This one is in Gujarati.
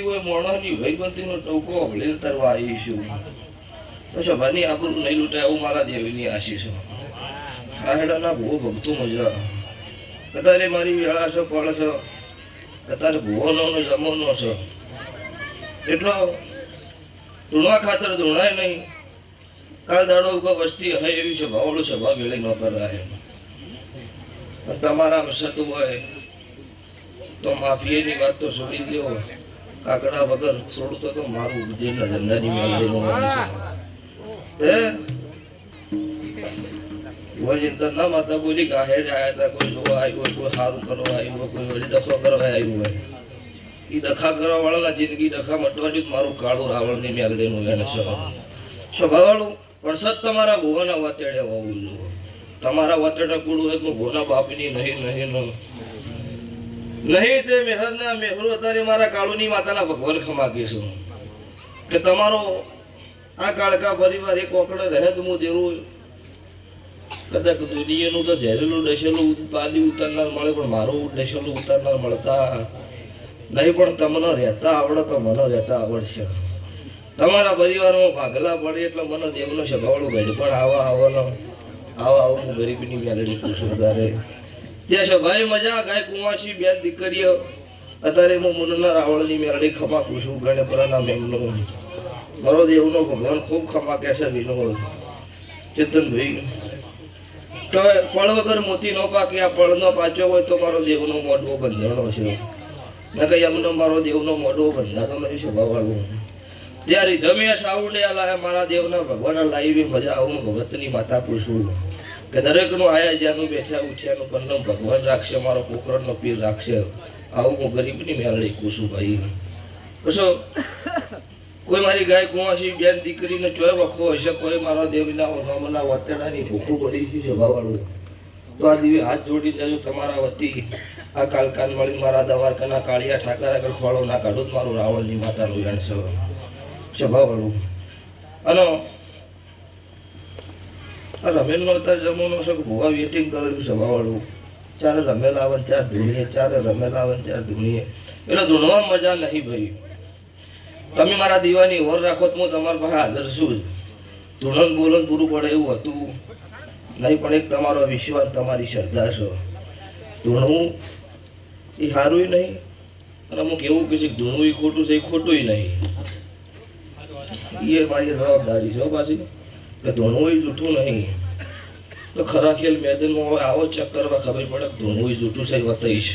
મોણોની ભાઈબંધીનો ટોકો ભલે તરવા આવીશું તો સભાની આબરૂ નહીં લૂંટાય એવું મારા દેવીની આશીષ આહેડાના ભૂવો ભક્તો મજા કતારે મારી વેળા છો પળ છો કતારે ભૂવોનો જમોનો છો એટલો ધૂણવા ખાતર ધૂણાય નહીં કાલ દાડો ઉગો વસ્તી હોય એવી સભાવાળું સભા વેળી ન કરાય તમારા સતું હોય તો માફીએની વાત તો છોડી દો કાકડા વગર છોડું તો મારું જેના ધંધાની મેળવીનું છે વજન ના માતા બોલી ગાહે આયા હતા કોઈ જોવા આવ્યું કોઈ સારું કરવા આવ્યું કોઈ વળી ડખો કરવા આવ્યું હોય એ ડખા કરવા વાળાના જિંદગી ડખા મટવાડી મારું કાળું રાવણની મેળવીનું એને સ્વભાવવાળું પણ સત તમારા ભુવાના વાતેડે હોવું જોઈએ તમારા વાતેડા કુડું હોય તો ભોના બાપની નહીં નહીં તે મેહરના મેહરો અત્યારે મારા કાળુની માતાના ભગવાન ખમા કહીશું કે તમારો આ કાળકા પરિવાર એક ઓકડે રહે તો હું દેવું કદાચ દુનિયાનું તો ઝેરેલું ડસેલું બાદી ઉતારનાર મળે પણ મારું ડસેલું ઉતારનાર મળતા નહીં પણ તમને રહેતા આવડે તો મને રહેતા આવડશે તમારા પરિવારમાં ભાગલા પડે એટલે મને દેવનો સ્વભાવડું ગયું પણ આવા હું ગરીબીની મેલડી પૂછું વધારે ત્યાં સભાએ મજા ગાય કુમાસી બેન દીકરીઓ અત્યારે હું મુનના રાવળની મેલડી ખમા પૂછું ગણેપરાના મેમનો મારો દેવનો ભગવાન ખૂબ ખમા કહેશે વિનો ચેતનભાઈ તો પળ વગર મોતી નો પાકે આ પળ નો પાચ્યો હોય તો મારો દેવનો મોઢવો બંધાણો છે ને કઈ એમનો મારો દેવનો મોઢવો બંધાતો નથી સ્વભાવવાળું ત્યારે ધમે સાઉન્ડે લાય મારા દેવના ભગવાન લાવી મજા આવું ભગતની માતા પૂછું કે દરેકનું આયા જ્યાંનું બેઠા ઉઠ્યાનું પન્નમ ભગવાન રાખશે મારો પોકરણનો પીર રાખશે આવું હું ગરીબની મેળડી પૂછું ભાઈ પછી કોઈ મારી ગાય કુંવાસી બેન દીકરીને ચોય વખો હશે કોઈ મારા દેવના નામના વતેડાની ભૂખું પડી છે સ્વભાવવાળું તો આ દિવસે હાથ જોડી દેજો તમારા વતી આ કાલકાન મળી મારા દવારકાના કાળિયા ઠાકર આગળ ખોળો ના કાઢું મારું રાવણની માતાનું ગણ છે સ્વભાવવાળું અને રમેલનો અત્યારે જમવાનો છે ભૂવા વેટિંગ કરેલું સ્વભાવવાળું ચારે રમેલ આવે ચાર ધૂણીએ ચારે રમેલ આવે ચાર ધૂણીએ એટલે ધૂણવા મજા નહીં ભાઈ તમે મારા દીવાની ઓર રાખો તો હું તમારા પાસે હાજર છું ધૂણન બોલન પૂરું પડે એવું હતું નહીં પણ એક તમારો વિશ્વાસ તમારી શ્રદ્ધા છે ધૂણવું એ સારું નહીં અને અમુક એવું કે છે ધૂણવું એ ખોટું છે એ ખોટું નહીં એ મારી જવાબદારી છે પાછી કે ધૂણવું જૂઠું નહીં તો ખરા ખેલ મેદાનમાં હવે આવો ચેક કરવા ખબર પડે ધૂણવું જૂઠું છે એ બતાવીશ